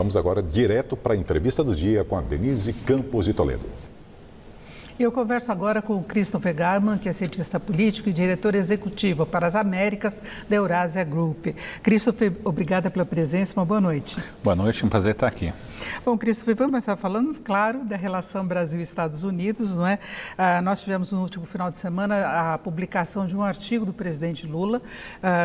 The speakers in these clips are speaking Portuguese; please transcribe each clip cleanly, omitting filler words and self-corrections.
Vamos agora direto para a entrevista do dia com a Denise Campos de Toledo. Eu converso agora com o Christopher Garman, que é cientista político e diretor executivo para as Américas da Eurasia Group. Christopher, obrigada pela presença, uma boa noite. Boa noite, um prazer estar aqui. Bom, Christopher, vamos começar falando, claro, da relação Brasil-Estados Unidos, não é? Nós tivemos no último final de semana a publicação de um artigo do presidente Lula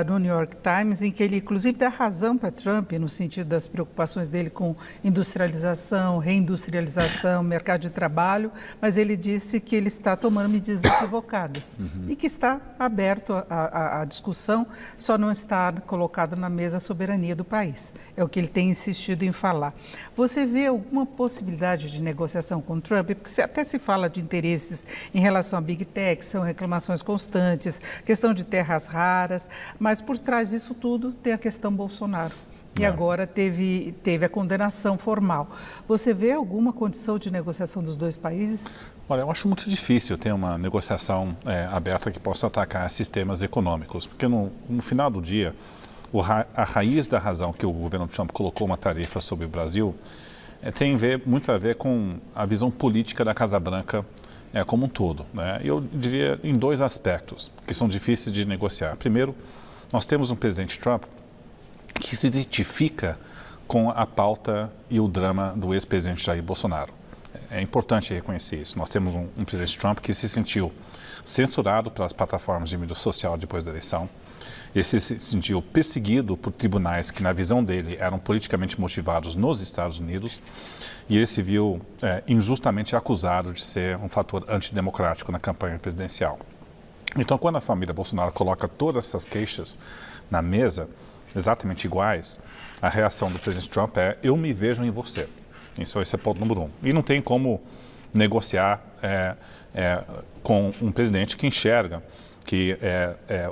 no New York Times, em que ele, inclusive, dá razão para Trump no sentido das preocupações dele com industrialização, reindustrialização, mercado de trabalho, mas ele disse que ele está tomando medidas equivocadas e que está aberto à discussão, só não está colocado na mesa a soberania do país. É o que ele tem insistido em falar. Você vê alguma possibilidade de negociação com Trump? Porque até se fala de interesses em relação à Big Tech, são reclamações constantes, questão de terras raras, mas por trás disso tudo tem a questão Bolsonaro. E agora teve a condenação formal. Você vê alguma condição de negociação dos dois países? Olha, eu acho muito difícil ter uma negociação aberta que possa atacar sistemas econômicos, porque no final do dia, a raiz da razão que o governo Trump colocou uma tarifa sobre o Brasil tem muito a ver com a visão política da Casa Branca como um todo, né? Eu diria em dois aspectos que são difíceis de negociar. Primeiro, nós temos um presidente Trump que se identifica com a pauta e o drama do ex-presidente Jair Bolsonaro. É importante reconhecer isso. Nós temos um presidente Trump que se sentiu censurado pelas plataformas de mídia social depois da eleição. Ele se sentiu perseguido por tribunais que, na visão dele, eram politicamente motivados nos Estados Unidos. E ele se viu injustamente acusado de ser um fator antidemocrático na campanha presidencial. Então, quando a família Bolsonaro coloca todas essas queixas na mesa, exatamente iguais, a reação do presidente Trump é: eu me vejo em você. Isso, esse é o ponto número um. E não tem como negociar com um presidente que enxerga que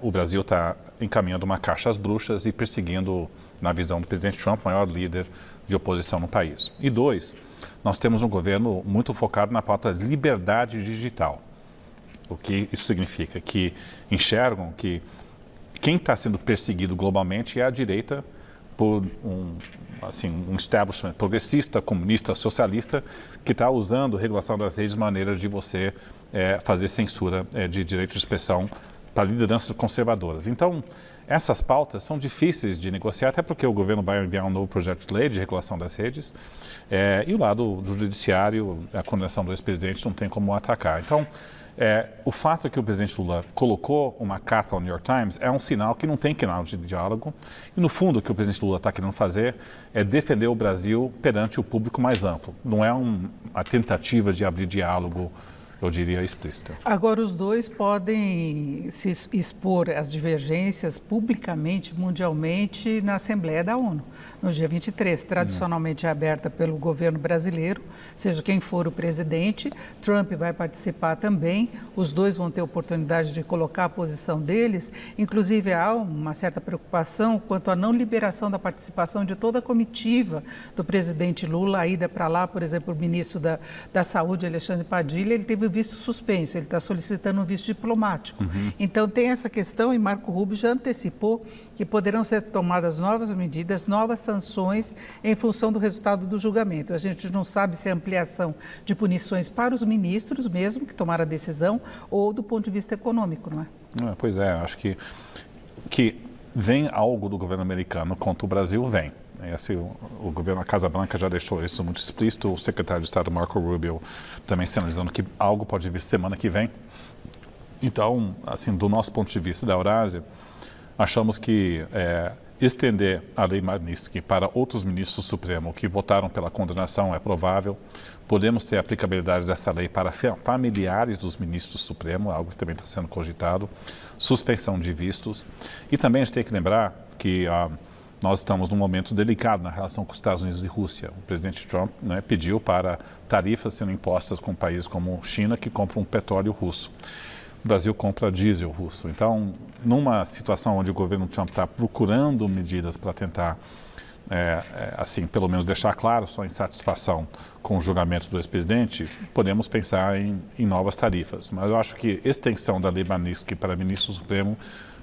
o Brasil está encaminhando uma caixa às bruxas e perseguindo, na visão do presidente Trump, o maior líder de oposição no país. E dois, nós temos um governo muito focado na pauta liberdade digital. O que isso significa? Que enxergam que quem está sendo perseguido globalmente é a direita por um establishment progressista, comunista, socialista, que está usando a regulação das redes de maneira de você fazer censura de direito de expressão para lideranças conservadoras. Então, essas pautas são difíceis de negociar, até porque o governo vai enviar um novo projeto de lei de regulação das redes e o lado do judiciário, a condenação do ex-presidente não tem como atacar. Então, o fato que o presidente Lula colocou uma carta ao New York Times é um sinal que não tem canal de diálogo e, no fundo, o que o presidente Lula está querendo fazer é defender o Brasil perante o público mais amplo. Não é uma tentativa de abrir diálogo, eu diria, explícita. Agora, os dois podem se expor às divergências publicamente, mundialmente, na Assembleia da ONU, no dia 23, tradicionalmente aberta pelo governo brasileiro, seja quem for o presidente. Trump vai participar também, os dois vão ter oportunidade de colocar a posição deles. Inclusive, há uma certa preocupação quanto à não liberação da participação de toda a comitiva do presidente Lula, a ida para lá, por exemplo, o ministro da Saúde, Alexandre Padilha, ele teve visto suspenso, ele está solicitando um visto diplomático. Então tem essa questão e Marco Rubio já antecipou que poderão ser tomadas novas medidas, novas sanções em função do resultado do julgamento. A gente não sabe se é ampliação de punições para os ministros mesmo, que tomaram a decisão, ou do ponto de vista econômico, não é? Pois é, acho que vem algo do governo americano contra o Brasil, vem. O governo, a Casa Branca já deixou isso muito explícito, o secretário de Estado Marco Rubio também sinalizando que algo pode vir semana que vem. Então, assim, do nosso ponto de vista da Eurásia, achamos que estender a lei Magnitsky para outros ministros do Supremo que votaram pela condenação é provável. Podemos ter aplicabilidade dessa lei para familiares dos ministros do Supremo, algo que também está sendo cogitado, suspensão de vistos. E também a gente tem que lembrar que nós estamos num momento delicado na relação com os Estados Unidos e Rússia. O presidente Trump pediu para tarifas sendo impostas com países como China, que compram petróleo russo. O Brasil compra diesel russo. Então, numa situação onde o governo Trump está procurando medidas para tentar, pelo menos deixar claro sua insatisfação com o julgamento do ex-presidente, podemos pensar em novas tarifas. Mas eu acho que extensão da lei Magnitsky para ministro supremo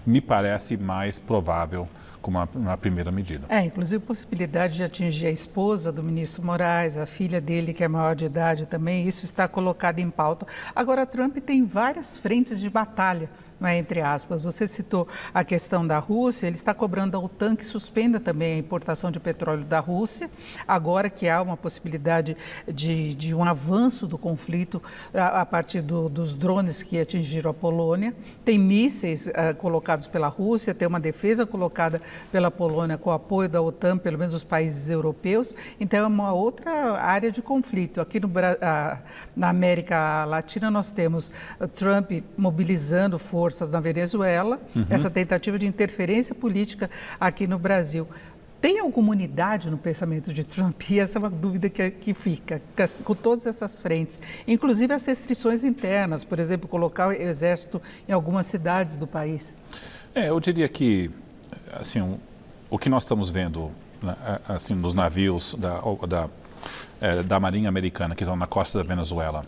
me parece mais provável como uma primeira medida. Inclusive a possibilidade de atingir a esposa do ministro Moraes, a filha dele, que é maior de idade também, isso está colocado em pauta. Agora, Trump tem várias frentes de batalha, não é, entre aspas. Você citou a questão da Rússia, ele está cobrando a OTAN que suspenda também a importação de petróleo da Rússia, agora que há uma possibilidade de um avanço do conflito a partir dos drones que atingiram a Polônia. Tem mísseis colocados pela Rússia, tem uma defesa colocada pela Polônia com o apoio da OTAN, pelo menos os países europeus. Então é uma outra área de conflito. Aqui na América Latina nós temos Trump mobilizando forças na Venezuela, essa tentativa de interferência política aqui no Brasil. Tem alguma unidade no pensamento de Trump? E essa é uma dúvida que fica, com todas essas frentes, inclusive as restrições internas, por exemplo, colocar o exército em algumas cidades do país. Eu diria que, assim, o que nós estamos vendo, assim, nos navios da Marinha Americana que estão na costa da Venezuela,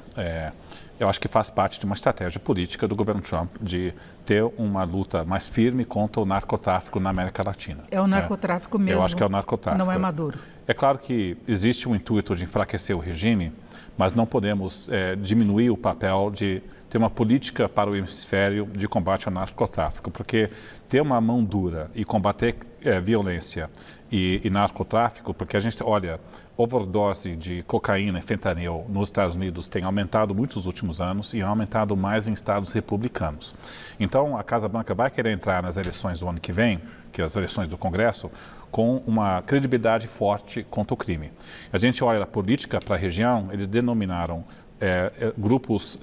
eu acho que faz parte de uma estratégia política do governo Trump de ter uma luta mais firme contra o narcotráfico na América Latina. É o narcotráfico mesmo? Eu acho que é o narcotráfico. Não é Maduro? É claro que existe um intuito de enfraquecer o regime, mas não podemos diminuir o papel de ter uma política para o hemisfério de combate ao narcotráfico, porque ter uma mão dura e combater violência e narcotráfico, porque a gente olha, overdose de cocaína e fentanil nos Estados Unidos tem aumentado muito nos últimos anos e aumentado mais em estados republicanos. Então, a Casa Branca vai querer entrar nas eleições do ano que vem, que é as eleições do Congresso, com uma credibilidade forte contra o crime. A gente olha a política para a região, eles denominaram grupos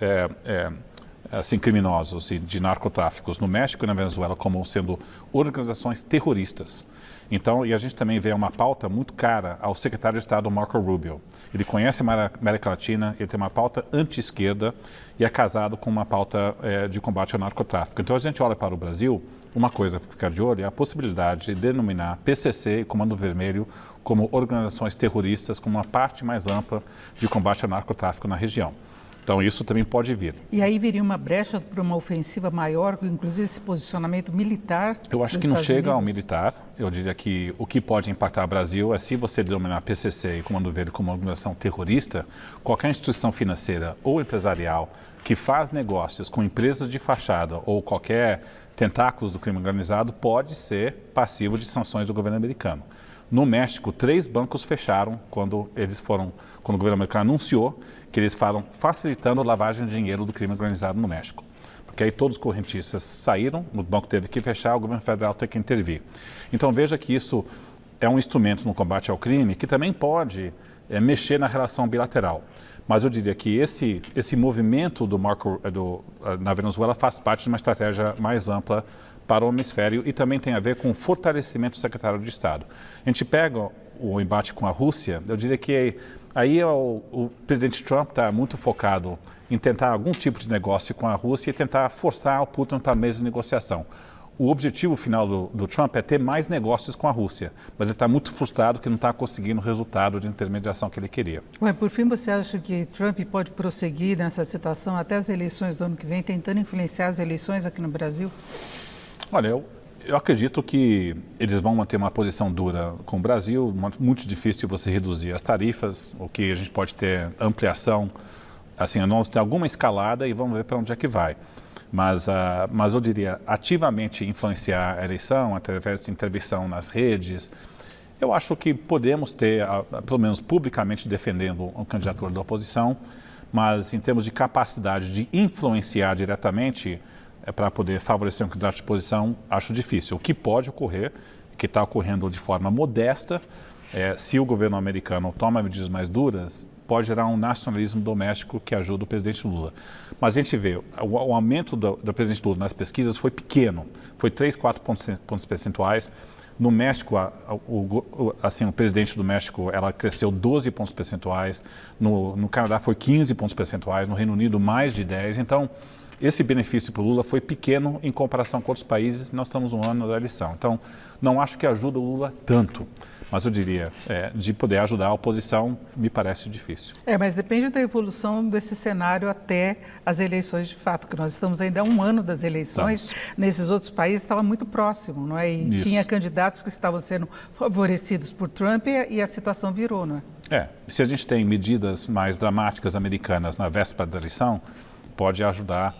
assim, criminosos e de narcotráficos no México e na Venezuela como sendo organizações terroristas. Então, e a gente também vê uma pauta muito cara ao secretário de Estado Marco Rubio. Ele conhece a América Latina, ele tem uma pauta anti-esquerda e é casado com uma pauta de combate ao narcotráfico. Então, a gente olha para o Brasil, uma coisa para ficar de olho é a possibilidade de denominar PCC e Comando Vermelho como organizações terroristas, como uma parte mais ampla de combate ao narcotráfico na região. Então, isso também pode vir. E aí viria uma brecha para uma ofensiva maior, inclusive esse posicionamento militar? Eu acho que não chega ao militar. Eu diria que o que pode impactar o Brasil é se você denominar PCC e Comando Verde como uma organização terrorista, qualquer instituição financeira ou empresarial que faz negócios com empresas de fachada ou qualquer tentáculos do crime organizado pode ser passivo de sanções do governo americano. No México, 3 bancos fecharam quando o governo americano anunciou que eles estavam facilitando a lavagem de dinheiro do crime organizado no México. Porque aí todos os correntistas saíram, o banco teve que fechar, o governo federal teve que intervir. Então veja que isso é um instrumento no combate ao crime que também pode mexer na relação bilateral. Mas eu diria que esse movimento na Venezuela faz parte de uma estratégia mais ampla para o hemisfério e também tem a ver com o fortalecimento do secretário de Estado. A gente pega o embate com a Rússia, eu diria que aí o presidente Trump está muito focado em tentar algum tipo de negócio com a Rússia e tentar forçar o Putin para a mesa de negociação. O objetivo final do Trump é ter mais negócios com a Rússia, mas ele está muito frustrado que não está conseguindo o resultado de intermediação que ele queria. Por fim, você acha que Trump pode prosseguir nessa situação até as eleições do ano que vem, tentando influenciar as eleições aqui no Brasil? Olha, eu acredito que eles vão manter uma posição dura com o Brasil, muito difícil você reduzir as tarifas, o que a gente pode ter ampliação, assim, nós temos alguma escalada e vamos ver para onde é que vai. Mas eu diria, ativamente influenciar a eleição, através de intervenção nas redes, eu acho que podemos ter, pelo menos publicamente, defendendo um candidato da oposição, mas em termos de capacidade de influenciar diretamente, para poder favorecer um candidato de oposição, acho difícil. O que pode ocorrer, que está ocorrendo de forma modesta, se o governo americano toma medidas mais duras, pode gerar um nacionalismo doméstico que ajuda o presidente Lula. Mas a gente vê, o aumento do presidente Lula nas pesquisas foi pequeno, foi 3, 4 pontos percentuais. No México, o presidente do México, ela cresceu 12 pontos percentuais, no Canadá foi 15 pontos percentuais, no Reino Unido mais de 10. Então, esse benefício para o Lula foi pequeno em comparação com outros países. Nós estamos um ano da eleição. Então, não acho que ajuda o Lula tanto. Mas eu diria, de poder ajudar a oposição, me parece difícil. Mas depende da evolução desse cenário até as eleições de fato, que nós estamos ainda há um ano das eleições. Nesses outros países estava muito próximo, não é? E tinha candidatos que estavam sendo favorecidos por Trump e a situação virou, não é? Se a gente tem medidas mais dramáticas americanas na véspera da eleição, pode ajudar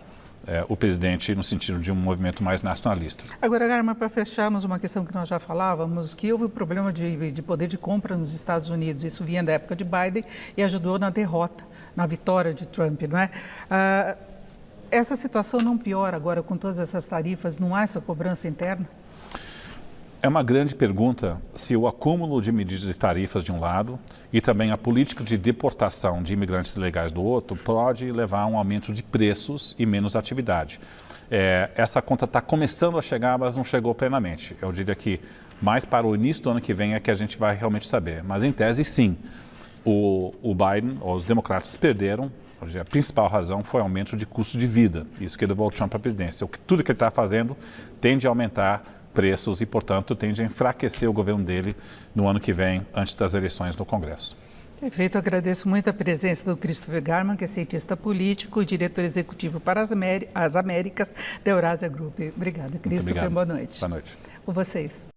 o presidente no sentido de um movimento mais nacionalista. Agora, Garma, para fecharmos uma questão que nós já falávamos, que houve o problema de poder de compra nos Estados Unidos. Isso vinha da época de Biden e ajudou na derrota, na vitória de Trump, não é? Essa situação não piora agora com todas essas tarifas? Não há essa cobrança interna? É uma grande pergunta se o acúmulo de medidas de tarifas de um lado e também a política de deportação de imigrantes ilegais do outro pode levar a um aumento de preços e menos atividade. Essa conta está começando a chegar, mas não chegou plenamente. Eu diria que mais para o início do ano que vem é que a gente vai realmente saber. Mas em tese, sim, o Biden, ou os democratas perderam. A principal razão foi o aumento de custo de vida. Isso que levou o Trump à presidência. Tudo que ele está fazendo tende a aumentar preços e, portanto, tende a enfraquecer o governo dele no ano que vem, antes das eleições no Congresso. Perfeito, agradeço muito a presença do Christopher Garman, que é cientista político e diretor executivo para as Américas da Eurásia Group. Obrigada, Christopher. Boa noite. Boa noite. Com vocês.